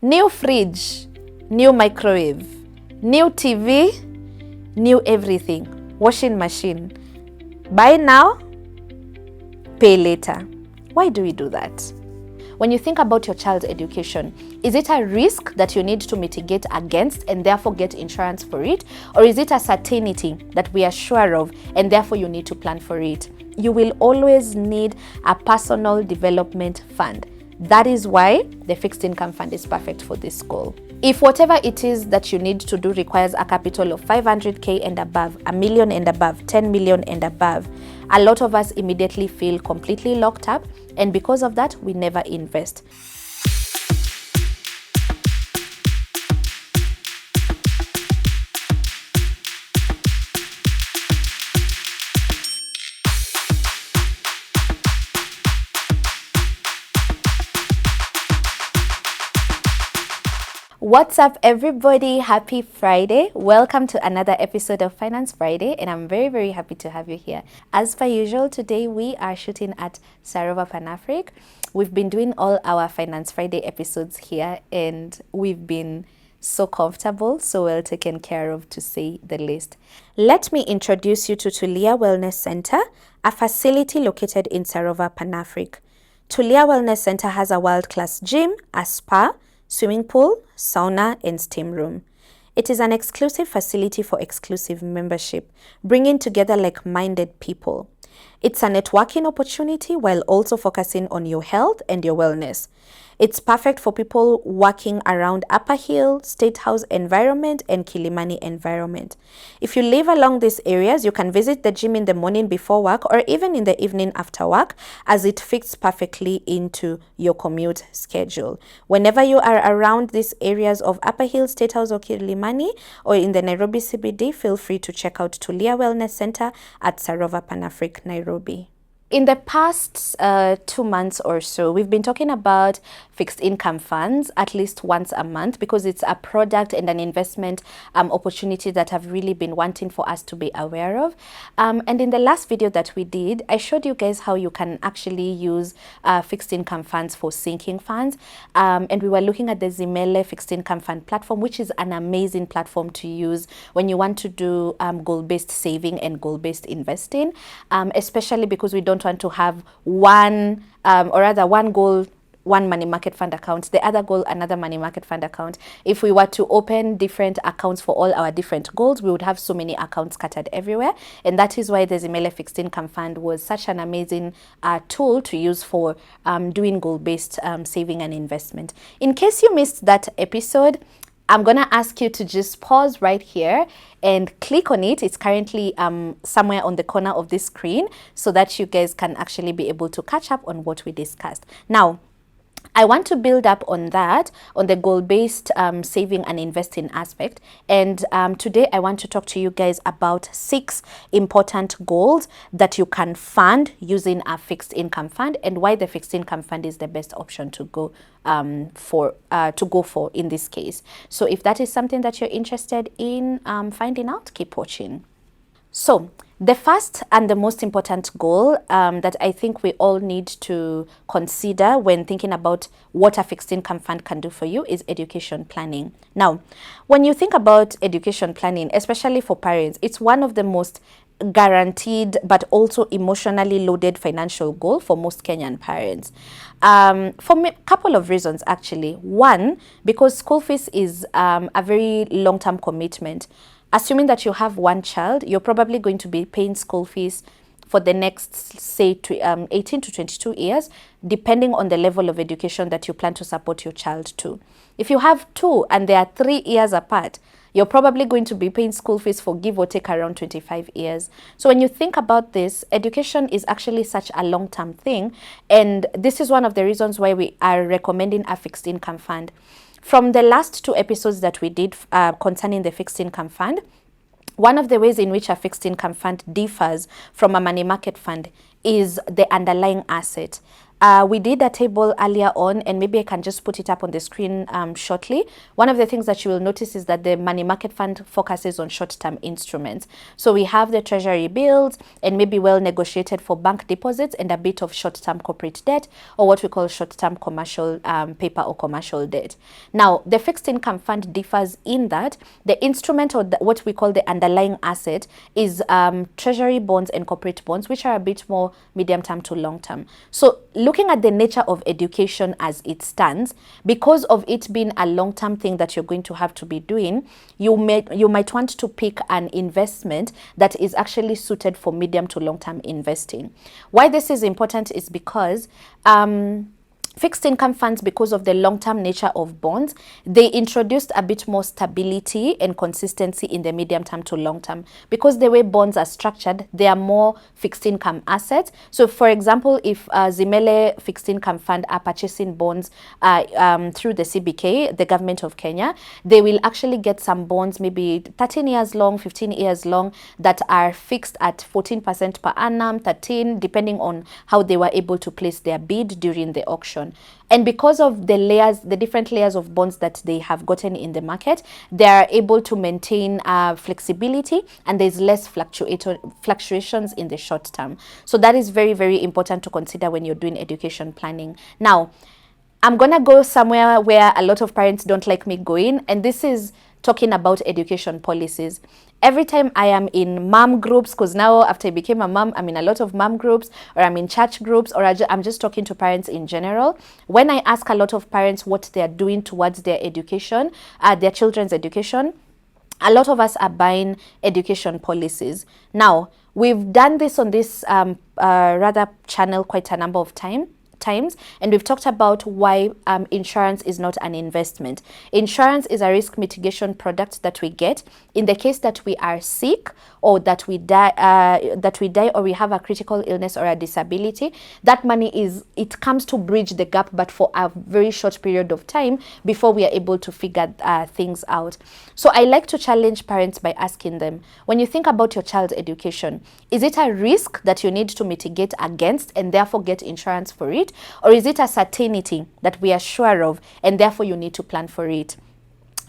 New fridge, new microwave, new TV, new everything, washing machine. Buy now, pay later. Why do we do that? When you think about your child's education, is it a risk that you need to mitigate against and therefore get insurance for it? Or is it a certainty that we are sure of and therefore you need to plan for it? You will always need a personal development fund. That is why the fixed income fund is perfect for this goal. If whatever it is that you need to do requires a capital of 500K and above, a million and above, 10 million and above, a lot of us immediately feel completely locked up, and because of that, we never invest. What's up, everybody? Happy Friday. Welcome to another episode of Finance Friday, and I'm very happy to have you here. As per usual, today we are shooting at Sarova Pan-Afric. We've been doing all our Finance Friday episodes here, and we've been so comfortable, so well taken care of, to say the least. Let me introduce you to Tulia Wellness Center, a facility located in Sarova Pan-Afric. Tulia Wellness Center has a world-class gym, a spa, swimming pool, sauna, and steam room. It is an exclusive facility for exclusive membership, bringing together like-minded people. It's a networking opportunity while also focusing on your health and your wellness. It's perfect for people working around Upper Hill, State House environment, and Kilimani environment. If you live along these areas, you can visit the gym in the morning before work or even in the evening after work, as it fits perfectly into your commute schedule. Whenever you are around these areas of Upper Hill, State House, or Kilimani, or in the Nairobi CBD, feel free to check out Tulia Wellness Center at Sarova Pan-Afric, Nairobi. In the past 2 months or so, we've been talking about fixed income funds at least once a month, because it's a product and an investment opportunity that I've really been wanting for us to be aware of. And in the last video that we did, I showed you guys how you can actually use fixed income funds for sinking funds. And we were looking at the Zimele fixed income fund platform, which is an amazing platform to use when you want to do goal-based saving and goal-based investing, especially because we don't want to have one goal, one money market fund account, the other goal, another money market fund account. If we were to open different accounts for all our different goals, we would have so many accounts scattered everywhere. And that is why the Zimele Fixed Income Fund was such an amazing tool to use for doing goal-based saving and investment. In case you missed that episode, I'm going to ask you to just pause right here and click on it. It's currently somewhere on the corner of this screen, so that you guys can actually be able to catch up on what we discussed. Now, I want to build up on that, on the goal-based saving and investing aspect. And today I want to talk to you guys about 6 important goals that you can fund using a fixed income fund, and why the fixed income fund is the best option to go for in this case. So if that is something that you're interested in finding out, keep watching. So the first and the most important goal that I think we all need to consider when thinking about what a fixed income fund can do for you is education planning. Now, when you think about education planning, especially for parents, it's one of the most guaranteed but also emotionally loaded financial goal for most Kenyan parents, for a couple of reasons actually. One, because school fees is a very long-term commitment. Assuming that you have one child, you're probably going to be paying school fees for the next, say, 18 to 22 years, depending on the level of education that you plan to support your child to. If you have 2 and they are 3 years apart, you're probably going to be paying school fees for give or take around 25 years. So when you think about this, education is actually such a long-term thing. And this is one of the reasons why we are recommending a fixed income fund. From the last 2 episodes that we did concerning the fixed income fund, one of the ways in which a fixed income fund differs from a money market fund is the underlying asset. We did a table earlier on, and maybe I can just put it up on the screen shortly. One of the things that you will notice is that the money market fund focuses on short-term instruments. So we have the treasury bills and maybe well negotiated for bank deposits and a bit of short-term corporate debt, or what we call short-term commercial paper or commercial debt. Now, the fixed income fund differs in that the instrument, or what we call the underlying asset, is treasury bonds and corporate bonds, which are a bit more medium term to long term. So looking at the nature of education as it stands, because of it being a long term thing that you're going to have to be doing, you might want to pick an investment that is actually suited for medium to long term investing. Why this is important is because fixed income funds, because of the long-term nature of bonds, they introduced a bit more stability and consistency in the medium term to long term. Because the way bonds are structured, they are more fixed income assets. So for example, if Zimele Fixed Income Fund are purchasing bonds through the CBK, the government of Kenya, they will actually get some bonds, maybe 13 years long, 15 years long, that are fixed at 14% per annum, 13, depending on how they were able to place their bid during the auction. And because of the layers, the different layers of bonds that they have gotten in the market, they are able to maintain flexibility, and there's less fluctuations in the short term. So that is very, very important to consider when you're doing education planning. Now, I'm going to go somewhere where a lot of parents don't like me going, and this is talking about education policies. Every time I am in mom groups, because now after I became a mom, I'm in a lot of mom groups, or I'm in church groups, or I'm just talking to parents in general. When I ask a lot of parents what they're doing towards their education, their children's education, a lot of us are buying education policies. Now, we've done this on this rather channel quite a number of times, and we've talked about why insurance is not an investment. Insurance is a risk mitigation product that we get in the case that we are sick, or that we die, or we have a critical illness or a disability. That money it comes to bridge the gap, but for a very short period of time before we are able to figure things out. So I like to challenge parents by asking them, when you think about your child's education, is it a risk that you need to mitigate against and therefore get insurance for it? Or is it a certainty that we are sure of and therefore you need to plan for it?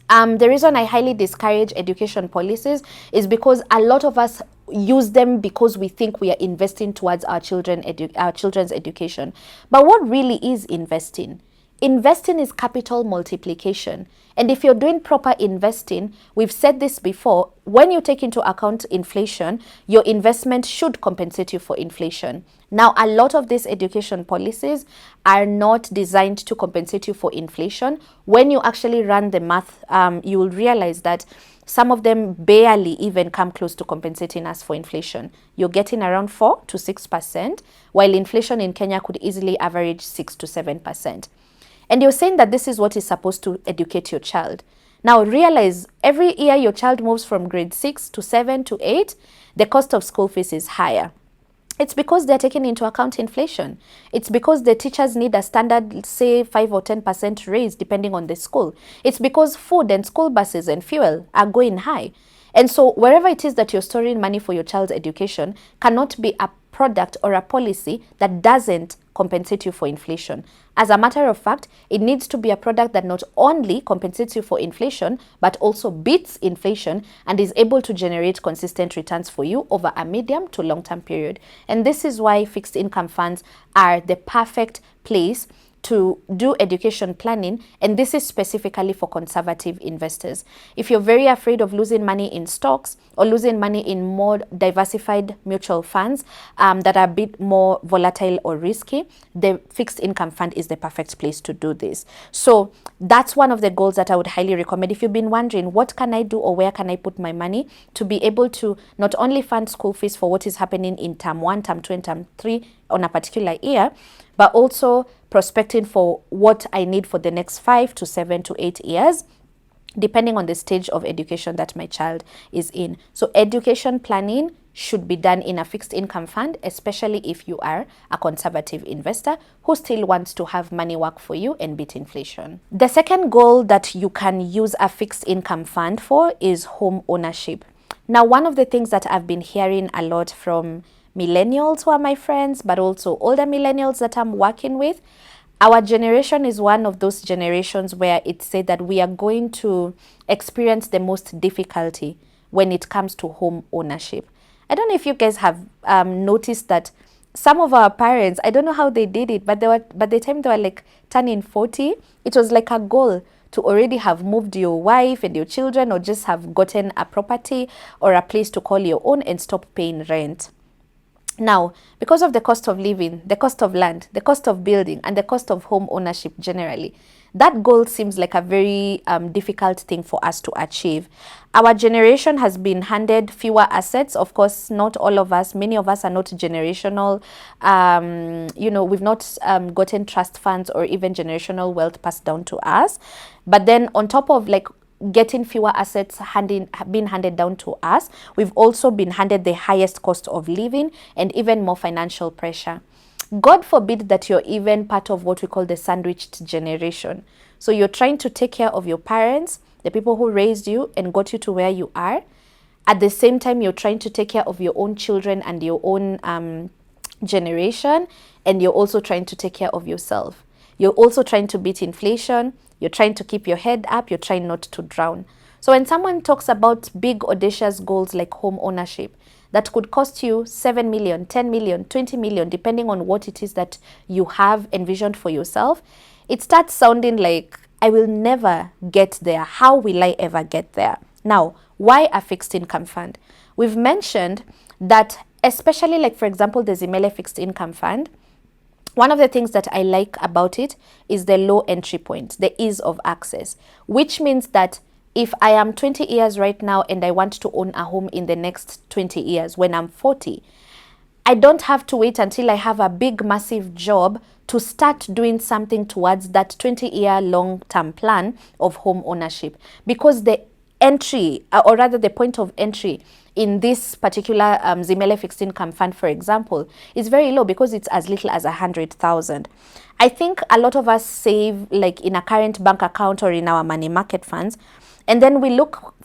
The reason I highly discourage education policies is because a lot of us use them because we think we are investing towards our children's education. But what really is investing? Investing is capital multiplication. And if you're doing proper investing, we've said this before, when you take into account inflation, your investment should compensate you for inflation. Now, a lot of these education policies are not designed to compensate you for inflation. When you actually run the math, you will realize that some of them barely even come close to compensating us for inflation. You're getting around 4 to 6%, while inflation in Kenya could easily average 6 to 7%. And you're saying that this is what is supposed to educate your child. Now realize, every year your child moves from grade 6 to 7 to 8, the cost of school fees is higher. It's because they're taking into account inflation. It's because the teachers need a standard, say 5 or 10% raise depending on the school. It's because food and school buses and fuel are going high. And so wherever it is that you're storing money for your child's education cannot be a product or a policy that doesn't compensate you for inflation. As a matter of fact, it needs to be a product that not only compensates you for inflation, but also beats inflation and is able to generate consistent returns for you over a medium to long-term period. And this is why fixed income funds are the perfect place to do education planning, and this is specifically for conservative investors. If you're very afraid of losing money in stocks or losing money in more diversified mutual funds that are a bit more volatile or risky, the fixed income fund is the perfect place to do this. So that's one of the goals that I would highly recommend. If you've been wondering, what can I do or where can I put my money to be able to not only fund school fees for what is happening in term 1, term 2, and term 3 on a particular year, but also prospecting for what I need for the next 5 to 7 to 8 years, depending on the stage of education that my child is in. So education planning should be done in a fixed income fund, especially if you are a conservative investor who still wants to have money work for you and beat inflation. The second goal that you can use a fixed income fund for is home ownership. Now, one of the things that I've been hearing a lot from millennials who are my friends, but also older millennials that I'm working with. Our generation is one of those generations where it's said that we are going to experience the most difficulty when it comes to home ownership. I don't know if you guys have noticed that some of our parents, I don't know how they did it, but by the time they were like turning 40, it was like a goal to already have moved your wife and your children, or just have gotten a property or a place to call your own and stop paying rent. Now, because of the cost of living, the cost of land, the cost of building, and the cost of home ownership generally, that goal seems like a very difficult thing for us to achieve. Our generation has been handed fewer assets. Of course, not all of us. Many of us are not generational. We've not gotten trust funds or even generational wealth passed down to us. But then on top of like getting fewer assets being handed down to us, we've also been handed the highest cost of living and even more financial pressure. God forbid that you're even part of what we call the sandwiched generation. So you're trying to take care of your parents, the people who raised you and got you to where you are. At the same time, you're trying to take care of your own children and your own generation, and you're also trying to take care of yourself. You're also trying to beat inflation. You're trying to keep your head up. You're trying not to drown. So when someone talks about big, audacious goals like home ownership, that could cost you 7 million, 10 million, 20 million, depending on what it is that you have envisioned for yourself, it starts sounding like, I will never get there. How will I ever get there? Now, why a fixed income fund? We've mentioned that, especially like, for example, the Zimele Fixed Income Fund, one of the things that I like about it is the low entry point, the ease of access, which means that if I am 20 years right now and I want to own a home in the next 20 years when I'm 40, I don't have to wait until I have a big, massive job to start doing something towards that 20-year long-term plan of home ownership, because the entry, or rather the point of entry in this particular Zimele Fixed Income Fund, for example, is very low because it's as little as 100,000. I think a lot of us save like in a current bank account or in our money market funds, and then we look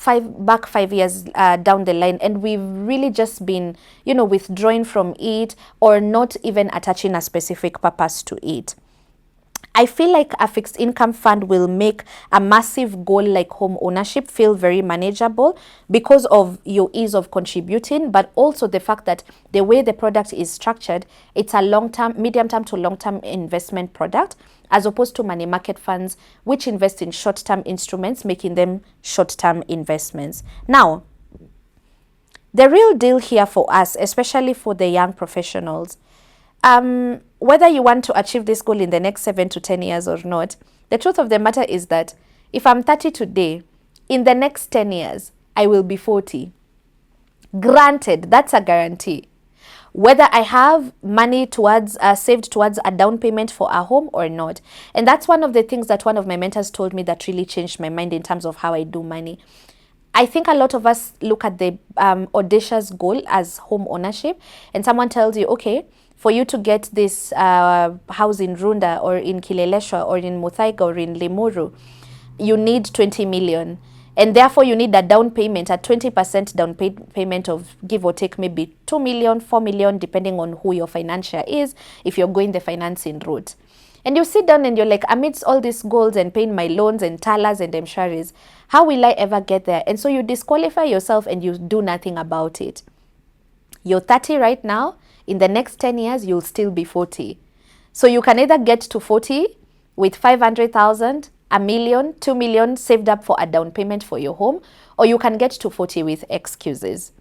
back 5 years down the line, and we've really just been, withdrawing from it or not even attaching a specific purpose to it. I feel like a fixed income fund will make a massive goal like home ownership feel very manageable because of your ease of contributing, but also the fact that the way the product is structured, it's a long-term, medium-term to long-term investment product, as opposed to money market funds, which invest in short-term instruments, making them short-term investments. Now, the real deal here for us, especially for the young professionals, whether you want to achieve this goal in the next 7 to 10 years or not, the truth of the matter is that if I'm 30 today, in the next 10 years, I will be 40. Granted, that's a guarantee. Whether I have money towards saved towards a down payment for a home or not. And that's one of the things that one of my mentors told me that really changed my mind in terms of how I do money. I think a lot of us look at the audacious goal as home ownership, and someone tells you, okay, for you to get this house in Runda or in Kileleshwa or in Muthaiga or in Limuru, you need 20 million. And therefore, you need a down payment, a 20% down payment of give or take maybe 2 million, 4 million, depending on who your financier is, if you're going the financing route. And you sit down and you're like, amidst all these goals and paying my loans and talas and msharis, how will I ever get there? And so you disqualify yourself and you do nothing about it. You're 30 right now. In the next 10 years, you'll still be 40. So you can either get to 40 with 500,000, a million, 2 million saved up for a down payment for your home, or you can get to 40 with excuses.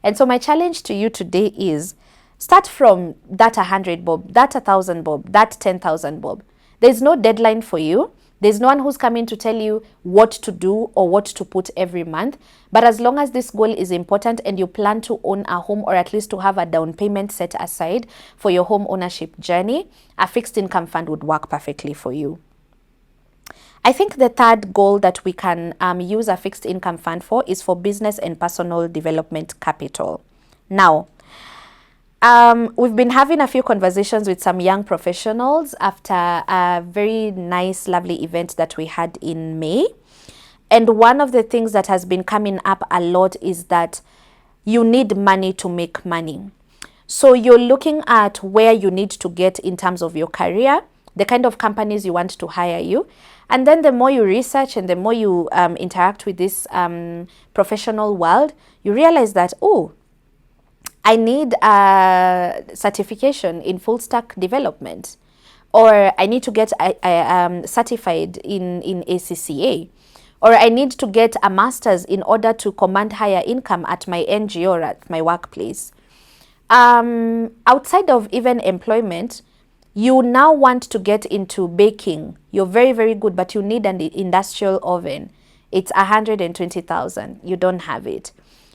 And so my challenge to you today is start from that 100 bob, that 1,000 bob, that 10,000 bob. There's no deadline for you. There's no one who's coming to tell you what to do or what to put every month. But as long as this goal is important and you plan to own a home, or at least to have a down payment set aside for your home ownership journey, a fixed income fund would work perfectly for you. I think the third goal that we can use a fixed income fund for is for business and personal development capital. Now, we've been having a few conversations with some young professionals after a very nice, lovely event that we had in May. And one of the things that has been coming up a lot is that you need money to make money. So you're looking at where you need to get in terms of your career, the kind of companies you want to hire you. And then the more you research and the more you interact with this professional world, you realize that, oh, I need a certification in full stack development, or I need to get certified in ACCA, or I need to get a master's in order to command higher income at my NGO or at my workplace. Outside of even employment, you now want to get into baking. You're very, very good, but you need an industrial oven. It's 120,000. You don't have it.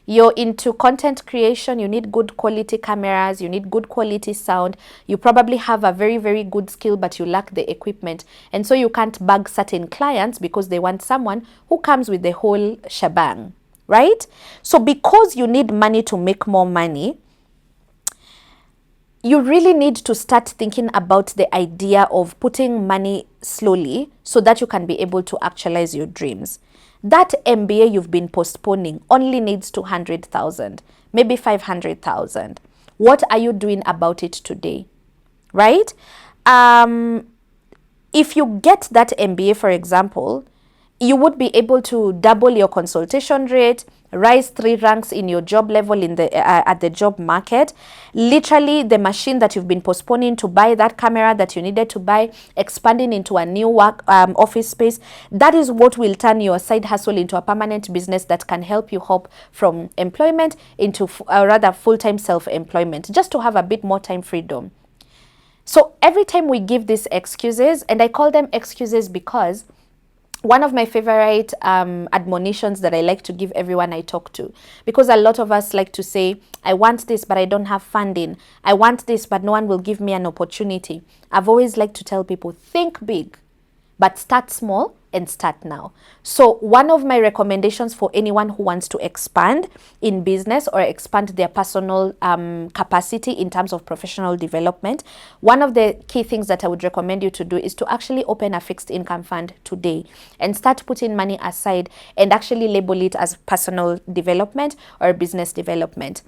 You're into content creation, you need good quality cameras, you need good quality sound. You probably have a very, very good skill, but you lack the equipment. And so you can't bug certain clients because they want someone who comes with the whole shebang, right? So because you need money to make more money, you really need to start thinking about the idea of putting money slowly so that you can be able to actualize your dreams. That MBA you've been postponing only needs 200,000, maybe 500,000. What are you doing about it today? Right? If you get that MBA, for example, you would be able to double your consultation rate, rise 3 ranks in your job level in the at the job market. Literally, the machine that you've been postponing to buy, that camera that you needed to buy, expanding into a new work office space, that is what will turn your side hustle into a permanent business that can help you hop from employment into rather full-time self-employment, just to have a bit more time freedom. So every time we give these excuses, and I call them excuses because one of my favorite admonitions that I like to give everyone I talk to, because a lot of us like to say, I want this, but I don't have funding. I want this, but no one will give me an opportunity. I've always liked to tell people, think big, but start small and start now. So one of my recommendations for anyone who wants to expand in business or expand their personal capacity in terms of professional development, one of the key things that I would recommend you to do is to actually open a fixed income fund today and start putting money aside and actually label it as personal development or business development.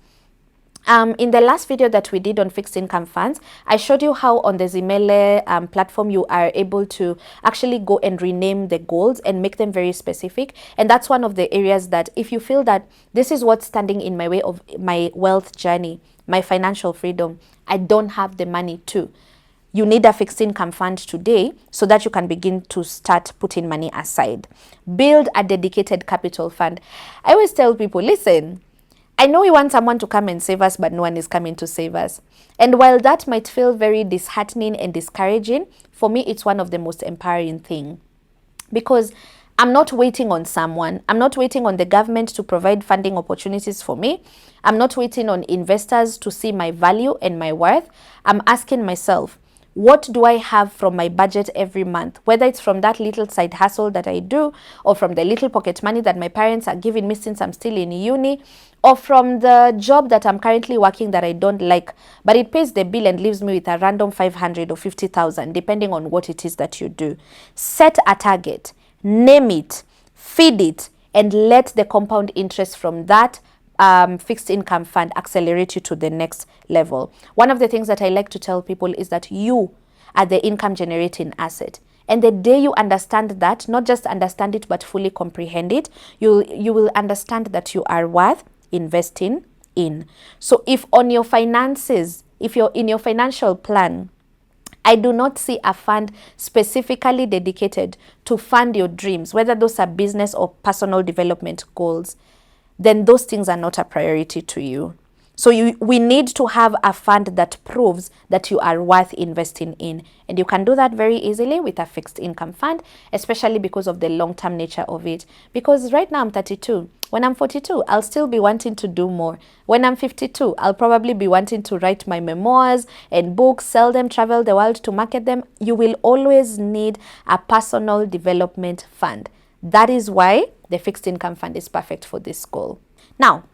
In the last video that we did on fixed income funds, I showed you how on the Zimele platform you are able to actually go and rename the goals and make them very specific. And that's one of the areas that if you feel that this is what's standing in my way of my wealth journey, my financial freedom, I don't have the money to. You need a fixed income fund today so that you can begin to start putting money aside. Build a dedicated capital fund. I always tell people, listen, I know we want someone to come and save us, but no one is coming to save us. And while that might feel very disheartening and discouraging, for me, it's one of the most empowering things. Because I'm not waiting on someone. I'm not waiting on the government to provide funding opportunities for me. I'm not waiting on investors to see my value and my worth. I'm asking myself, what do I have from my budget every month? Whether it's from that little side hustle that I do, or from the little pocket money that my parents are giving me since I'm still in uni, or from the job that I'm currently working that I don't like, but it pays the bill and leaves me with a random 500 or 50,000, depending on what it is that you do. Set a target, name it, feed it, and let the compound interest from that fixed income fund accelerate you to the next level. One of the things that I like to tell people is that you are the income generating asset. And the day you understand that, not just understand it, but fully comprehend it, you will understand that you are worth investing in. So if on your finances, if you're in your financial plan, I do not see a fund specifically dedicated to fund your dreams, whether those are business or personal development goals, then those things are not a priority to you. So we need to have a fund that proves that you are worth investing in. And you can do that very easily with a fixed income fund, especially because of the long-term nature of it. Because right now I'm 32. When I'm 42, I'll still be wanting to do more. When I'm 52, I'll probably be wanting to write my memoirs and books, sell them, travel the world to market them. You will always need a personal development fund. That is why the fixed income fund is perfect for this goal. Now,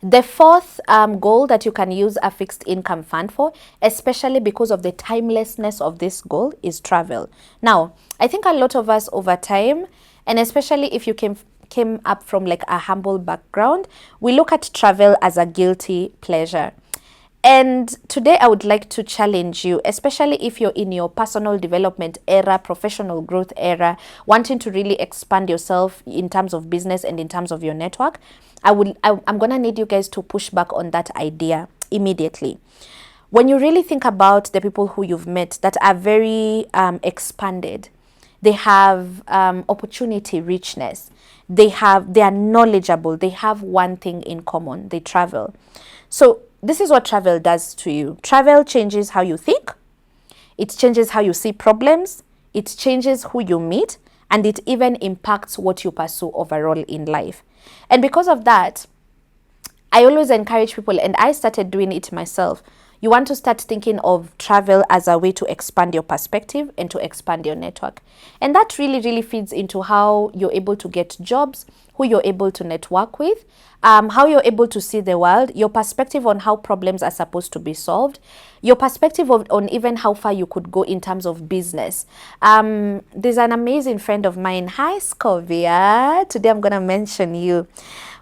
the fourth goal that you can use a fixed income fund for, especially because of the timelessness of this goal, is travel. Now, I think a lot of us over time, and especially if you came up from like a humble background, we look at travel as a guilty pleasure. And today I would like to challenge you, especially if you're in your personal development era, professional growth era, wanting to really expand yourself in terms of business and in terms of your network. I'm going to need you guys to push back on that idea immediately. When you really think about the people who you've met that are very expanded, they have opportunity richness, they are knowledgeable, they have one thing in common: they travel. So this is what travel does to you. Travel changes how you think, it changes how you see problems, it changes who you meet, and it even impacts what you pursue overall in life. And because of that, I always encourage people, and I started doing it myself. You want to start thinking of travel as a way to expand your perspective and to expand your network. And that really, really feeds into how you're able to get jobs, who you're able to network with, how you're able to see the world, your perspective on how problems are supposed to be solved, your perspective on even how far you could go in terms of business. There's an amazing friend of mine. Hi, Scovia. Today I'm going to mention you.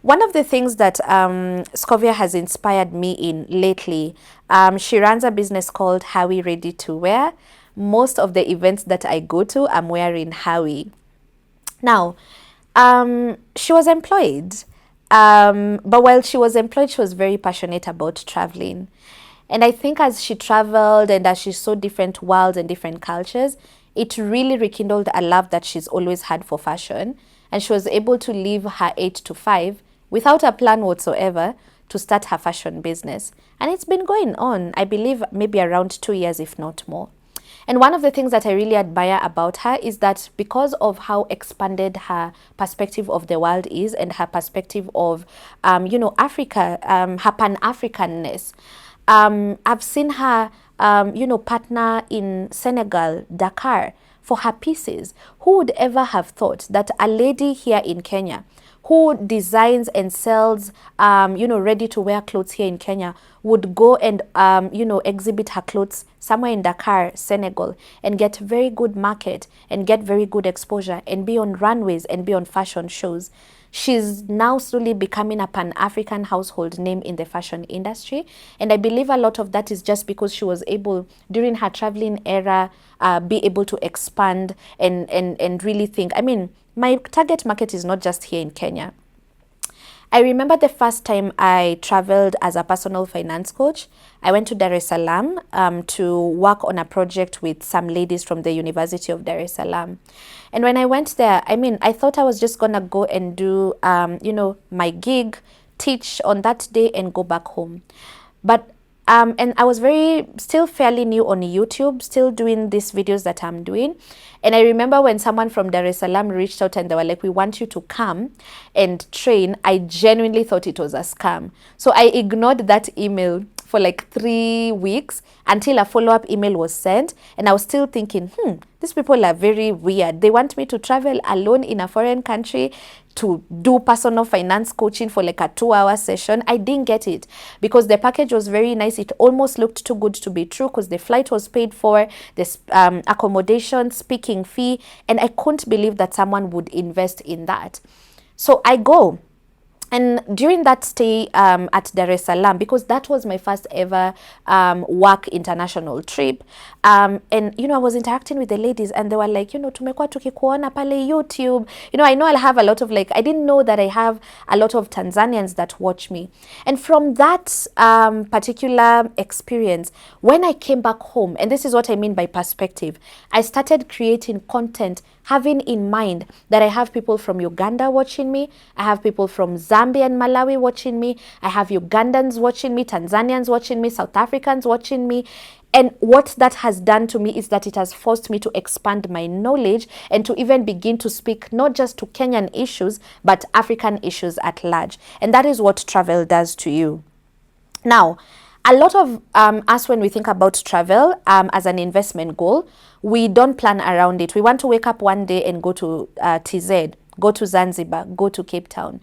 One of the things that Scovia has inspired me in lately, she runs a business called Howie Ready to Wear. Most of the events that I go to, I'm wearing Howie. Now, she was employed, but while she was employed, she was very passionate about traveling. And I think as she traveled and as she saw different worlds and different cultures, it really rekindled a love that she's always had for fashion. And she was able to leave her 8 to 5 without a plan whatsoever to start her fashion business. And it's been going on, I believe, maybe around 2 years, if not more. And one of the things that I really admire about her is that because of how expanded her perspective of the world is and her perspective of, Africa, her Pan-Africanness, I've seen her, partner in Senegal, Dakar, for her pieces. Who would ever have thought that a lady here in Kenya who designs and sells, ready-to-wear clothes here in Kenya would go and, exhibit her clothes somewhere in Dakar, Senegal, and get very good market and get very good exposure and be on runways and be on fashion shows. She's now slowly becoming a Pan-African household name in the fashion industry. And I believe a lot of that is just because she was able, during her traveling era, be able to expand and really think. I mean, my target market is not just here in Kenya. I remember the first time I traveled as a personal finance coach. I went to Dar es Salaam to work on a project with some ladies from the University of Dar es Salaam. And when I went there, I thought I was just going to go and do, my gig, teach on that day and go back home. But and I was still fairly new on YouTube, still doing these videos that I'm doing. And I remember when someone from Dar es Salaam reached out and they were like, we want you to come and train. I genuinely thought it was a scam. So I ignored that email for like 3 weeks until a follow-up email was sent. And I was still thinking, these people are very weird. They want me to travel alone in a foreign country to do personal finance coaching for like a 2-hour session. I didn't get it because the package was very nice. It almost looked too good to be true because the flight was paid for, the accommodation, speaking fee, and I couldn't believe that someone would invest in that. So I go. And during that stay at Dar es Salaam, because that was my first ever work international trip, and, I was interacting with the ladies and they were like, tumekuwa tukikuona pale YouTube. I know I'll have a lot of I didn't know that I have a lot of Tanzanians that watch me. And from that particular experience, when I came back home, and this is what I mean by perspective, I started creating content having in mind that I have people from Uganda watching me, I have people from Zambia and Malawi watching me, I have Ugandans watching me, Tanzanians watching me, South Africans watching me. And what that has done to me is that it has forced me to expand my knowledge and to even begin to speak not just to Kenyan issues, but African issues at large. And that is what travel does to you. Now, a lot of us, when we think about travel as an investment goal, we don't plan around it. We want to wake up one day and go to TZ, go to Zanzibar, go to Cape Town.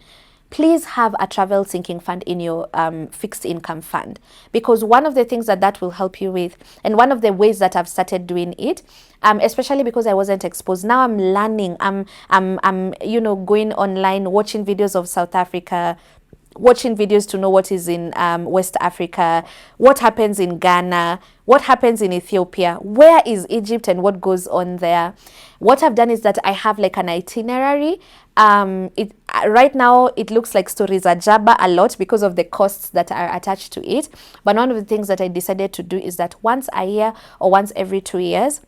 Please have a travel sinking fund in your fixed income fund, because one of the things that will help you with, and one of the ways that I've started doing it, especially because I wasn't exposed. Now I'm learning. I'm going online, watching videos of South Africa, watching videos to know what is in West Africa, what happens in Ghana, what happens in Ethiopia, where is Egypt and what goes on there. What I've done is that I have like an itinerary. Right now it looks like Stories Ajaba a lot because of the costs that are attached to it. But one of the things that I decided to do is that once a year or once every 2 years,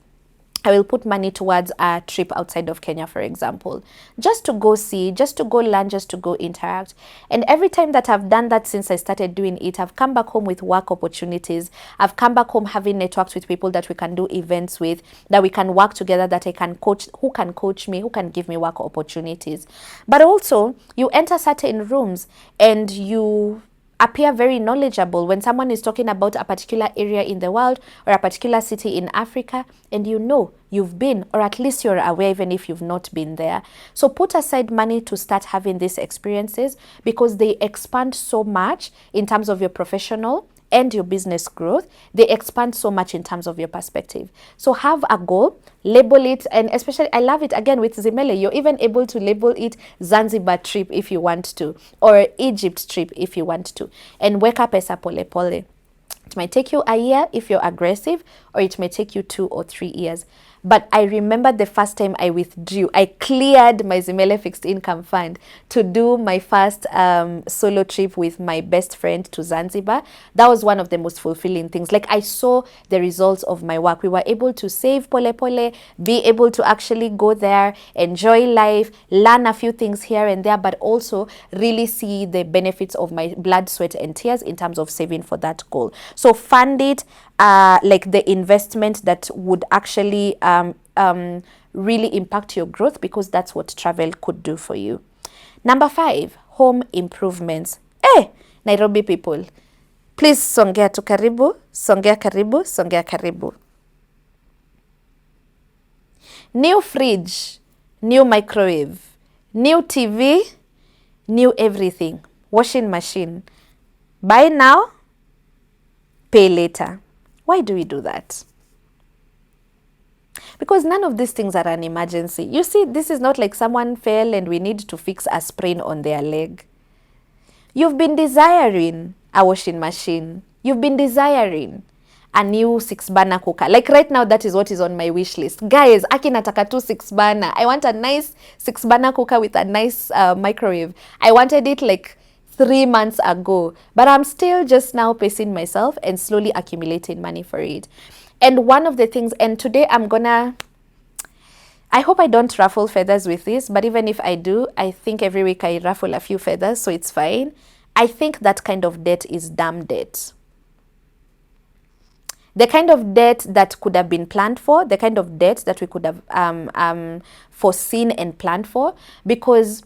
I will put money towards a trip outside of Kenya, for example, just to go see, just to go learn, just to go interact. And every time that I've done that since I started doing it, I've come back home with work opportunities. I've come back home having networks with people that we can do events with, that we can work together, that I can coach, who can coach me, who can give me work opportunities. But also, you enter certain rooms and you appear very knowledgeable when someone is talking about a particular area in the world or a particular city in Africa, and you know you've been, or at least you're aware even if you've not been there. So put aside money to start having these experiences because they expand so much in terms of your professional and your business growth. They expand so much in terms of your perspective. So have a goal, label it, and especially I love it again with Zimele, you're even able to label it Zanzibar trip if you want to, or Egypt trip if you want to, and weka pesa pole pole. It might take you a year if you're aggressive, or it may take you 2 or 3 years. But I remember the first time I withdrew, I cleared my Zimele fixed income fund to do my first solo trip with my best friend to Zanzibar. That was one of the most fulfilling things. Like I saw the results of my work. We were able to save pole pole, be able to actually go there, enjoy life, learn a few things here and there, but also really see the benefits of my blood, sweat, and tears in terms of saving for that goal. So fund it. Like the investment that would actually really impact your growth, because that's what travel could do for you. Number 5, home improvements. Nairobi people, please songea tu karibu, songea karibu, songea karibu. New fridge, new microwave, new TV, new everything, washing machine. Buy now, pay later. Why do we do that? Because none of these things are an emergency. You see, this is not like someone fell and we need to fix a sprain on their leg. You've been desiring a washing machine. You've been desiring a new 6-burner cooker. Like right now, that is what is on my wish list. Guys, aki nataka tu 6-burner. I want a nice 6-burner cooker with a nice microwave. I wanted it like 3 months ago, but I'm still just now pacing myself and slowly accumulating money for it. And one of the things, and today I hope I don't ruffle feathers with this, but even if I do, I think every week I ruffle a few feathers, so it's fine. I think that kind of debt is dumb debt. The kind of debt that could have been planned for, the kind of debt that we could have foreseen and planned for, because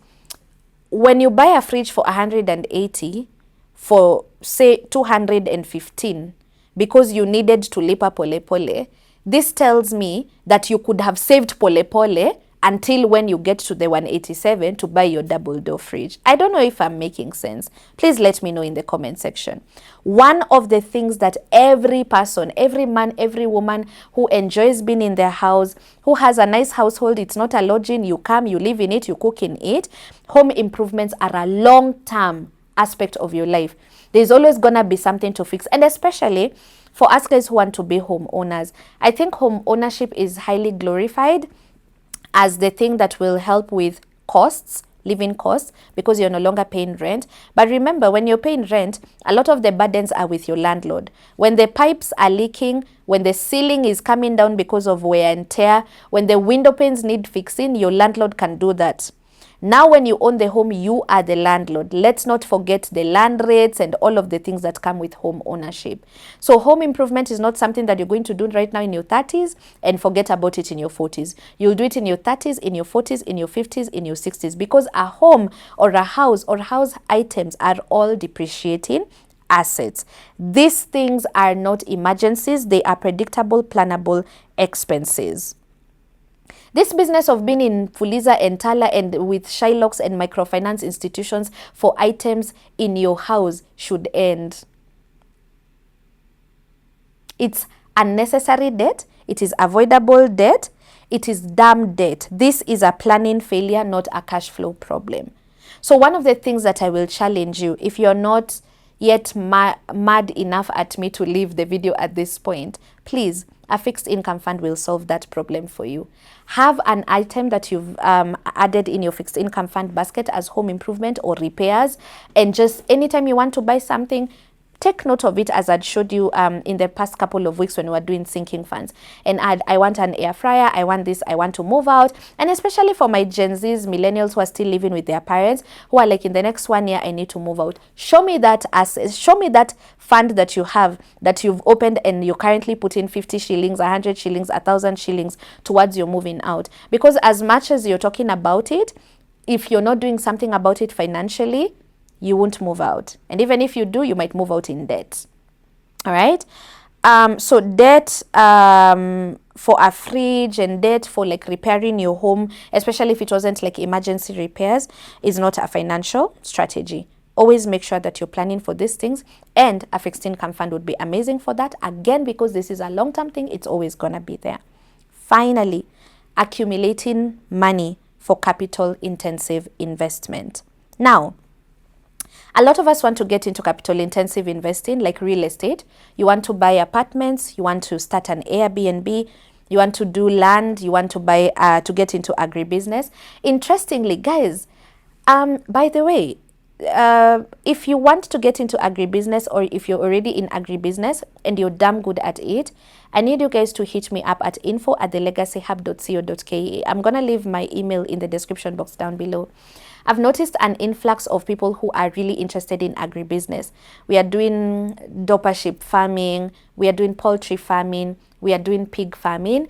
when you buy a fridge for 180 for say 215 because you needed to lipa pole pole, this tells me that you could have saved pole pole until when you get to the 187 to buy your double door fridge. I don't know if I'm making sense. Please let me know in the comment section. One of the things that every person, every man, every woman who enjoys being in their house, who has a nice household, it's not a lodging, you come, you live in it, you cook in it, home improvements are a long-term aspect of your life. There's always gonna be something to fix, and especially for us guys who want to be homeowners. I think home ownership is highly glorified as the thing that will help with costs, living costs, because you're no longer paying rent. But remember, when you're paying rent, a lot of the burdens are with your landlord. When the pipes are leaking, when the ceiling is coming down because of wear and tear, when the window panes need fixing, your landlord can do that. Now when you own the home, you are the landlord. Let's not forget the land rates and all of the things that come with home ownership. So home improvement is not something that you're going to do right now in your 30s and forget about it in your 40s. You'll do it in your 30s, in your 40s, in your 50s, in your 60s, because a home or a house or house items are all depreciating assets. These things are not emergencies. They are predictable, plannable expenses. This business of being in Fuliza and Tala and with Shylocks and microfinance institutions for items in your house should end. It's unnecessary debt. It is avoidable debt. It is dumb debt. This is a planning failure, not a cash flow problem. So one of the things that I will challenge you, if you're not yet mad enough at me to leave the video at this point, please, a fixed income fund will solve that problem for you. Have an item that you've added in your fixed income fund basket as home improvement or repairs, and just anytime you want to buy something, take note of it, as I'd showed you in the past couple of weeks when we were doing sinking funds. And I want an air fryer, I want this, I want to move out. And especially for my Gen Zs, millennials who are still living with their parents, who are like, in the next 1 year, I need to move out. Show me that show me that fund that you have, that you've opened, and you're currently putting 50 shillings, 100 shillings, 1,000 shillings towards your moving out. Because as much as you're talking about it, if you're not doing something about it financially, you won't move out. And even if you do, you might move out in debt. All right. So debt for a fridge and debt for like repairing your home, especially if it wasn't like emergency repairs, is not a financial strategy. Always make sure that you're planning for these things, and a fixed income fund would be amazing for that. Again, because this is a long-term thing, it's always gonna be there. Finally, accumulating money for capital intensive investment. Now, a lot of us want to get into capital intensive investing, like real estate. You want to buy apartments, you want to start an Airbnb, you want to do land, you want to buy to get into agribusiness. Interestingly, guys, by the way, if you want to get into agribusiness, or if you're already in agribusiness and you're damn good at it, I need you guys to hit me up at info@thelegacyhub.co.ke. I'm gonna leave my email in the description box down below. I've noticed an influx of people who are really interested in agribusiness. We are doing doper sheep farming, we are doing poultry farming, we are doing pig farming.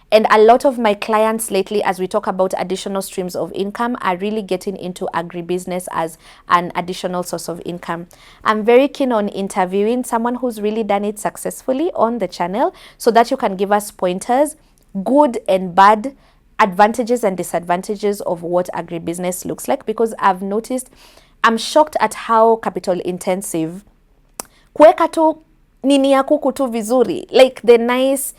And a lot of my clients lately, as we talk about additional streams of income, are really getting into agribusiness as an additional source of income. I'm very keen on interviewing someone who's really done it successfully on the channel, so that you can give us pointers, good and bad, advantages and disadvantages of what agribusiness looks like. Because I've noticed, I'm shocked at how capital intensive kuweka tu nini ya kuku tu vizuri, like the nice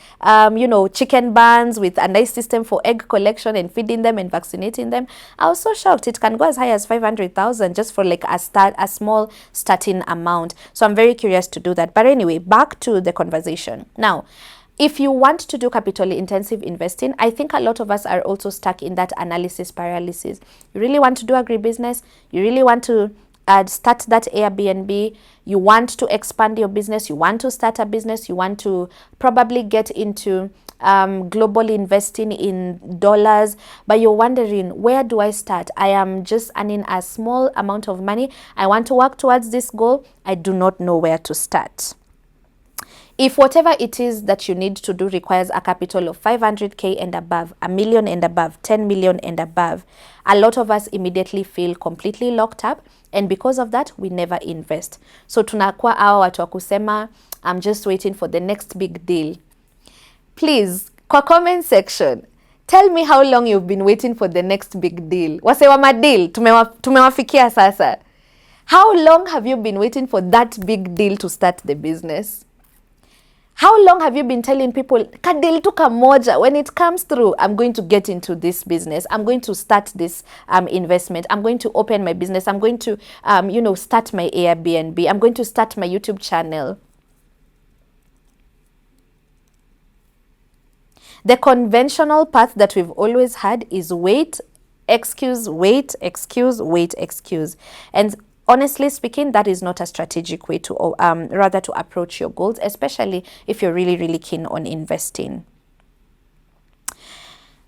chicken barns with a nice system for egg collection and feeding them and vaccinating them. I was so shocked. It can go as high as 500,000 just for like a small starting amount. So I'm very curious to do that. But anyway, back to the conversation. Now, if you want to do capital intensive investing, I think a lot of us are also stuck in that analysis paralysis. You really want to do agribusiness, you really want to start that Airbnb, you want to expand your business, you want to start a business, you want to probably get into global investing in dollars, but you're wondering, where do I start? I am just earning a small amount of money. I want to work towards this goal. I do not know where to start. If whatever it is that you need to do requires a capital of 500K and above, a million and above, 10 million and above, a lot of us immediately feel completely locked up, and because of that, we never invest. So tunakuwa hawa watu wa kusema, I'm just waiting for the next big deal. Please, kwa comment section, tell me how long you've been waiting for the next big deal. Wase wa madeal, tumewafikia sasa. How long have you been waiting for that big deal to start the business? How long have you been telling people, kadil tu kamoja, when it comes through, I'm going to get into this business, I'm going to start this investment, I'm going to open my business, I'm going to, start my Airbnb, I'm going to start my YouTube channel. The conventional path that we've always had is wait, excuse, wait, excuse, wait, excuse. And honestly speaking, that is not a strategic way to rather to approach your goals, especially if you're really, really keen on investing.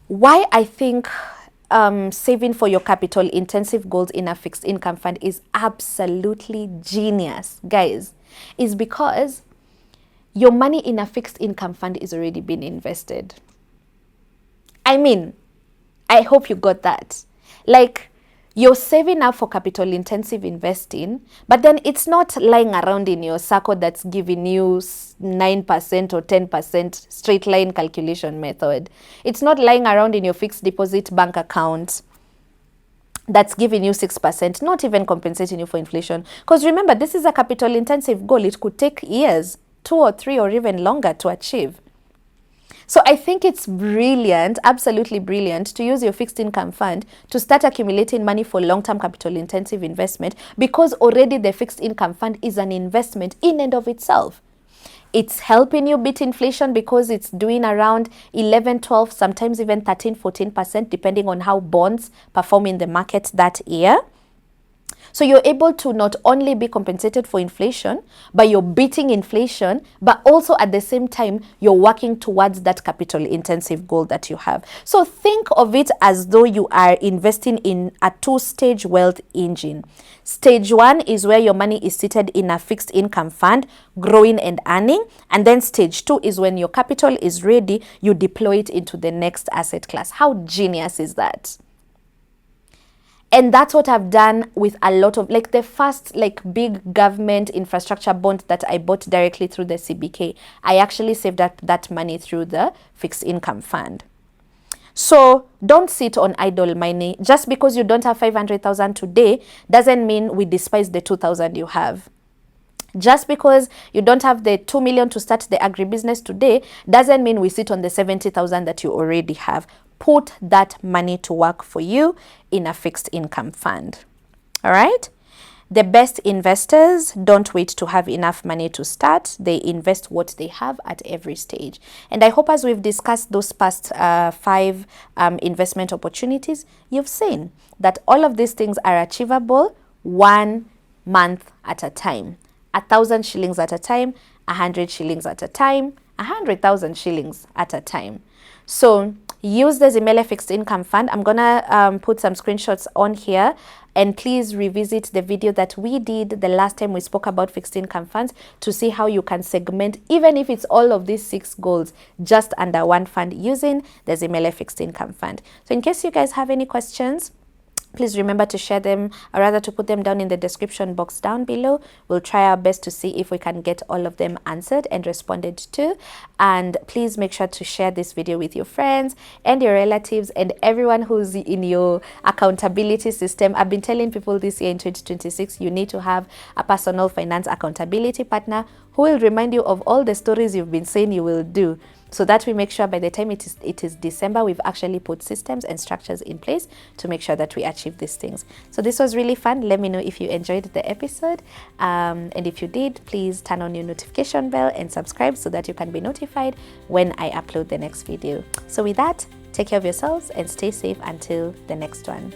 Why I think saving for your capital intensive goals in a fixed income fund is absolutely genius, guys, is because your money in a fixed income fund is already been invested. I mean, I hope you got that. Like, you're saving up for capital intensive investing, but then it's not lying around in your circle that's giving you 9% or 10% straight line calculation method. It's not lying around in your fixed deposit bank account that's giving you 6%, not even compensating you for inflation. Because remember, this is a capital intensive goal. It could take years, 2 or 3 or even longer to achieve. So I think it's brilliant, absolutely brilliant, to use your fixed income fund to start accumulating money for long-term capital intensive investment, because already the fixed income fund is an investment in and of itself. It's helping you beat inflation because it's doing around 11, 12, sometimes even 13, 14%, depending on how bonds perform in the market that year. So you're able to not only be compensated for inflation, but you're beating inflation, but also at the same time, you're working towards that capital intensive goal that you have. So think of it as though you are investing in a two-stage wealth engine. Stage one is where your money is seated in a fixed income fund, growing and earning. And then stage two is when your capital is ready, you deploy it into the next asset class. How genius is that? And that's what I've done with a lot of, like, the first big government infrastructure bond that I bought directly through the CBK. I actually saved that money through the fixed income fund. So don't sit on idle money. Just because you don't have 500,000 today doesn't mean we despise the 2,000 you have. Just because you don't have the 2 million to start the agribusiness today doesn't mean we sit on the 70,000 that you already have. Put that money to work for you in a fixed income fund. All right? The best investors don't wait to have enough money to start. They invest what they have at every stage. And I hope as we've discussed those past 5 investment opportunities, you've seen that all of these things are achievable 1 month at a time. 1,000 shillings at a time, 100 shillings at a time, 100,000 shillings at a time. So use the Zimele Fixed Income Fund. I'm gonna put some screenshots on here, and please revisit the video that we did the last time we spoke about fixed income funds to see how you can segment, even if it's all of these 6 goals, just under one fund using the Zimele Fixed Income Fund. So in case you guys have any questions, please remember to share them, or rather to put them down in the description box down below. We'll try our best to see if we can get all of them answered and responded to. And please make sure to share this video with your friends and your relatives and everyone who's in your accountability system. I've been telling people this year in 2026, you need to have a personal finance accountability partner who will remind you of all the stories you've been saying you will do, so that we make sure by the time it is December, we've actually put systems and structures in place to make sure that we achieve these things. So this was really fun. Let me know if you enjoyed the episode. And if you did, please turn on your notification bell and subscribe so that you can be notified when I upload the next video. So with that, take care of yourselves and stay safe until the next one.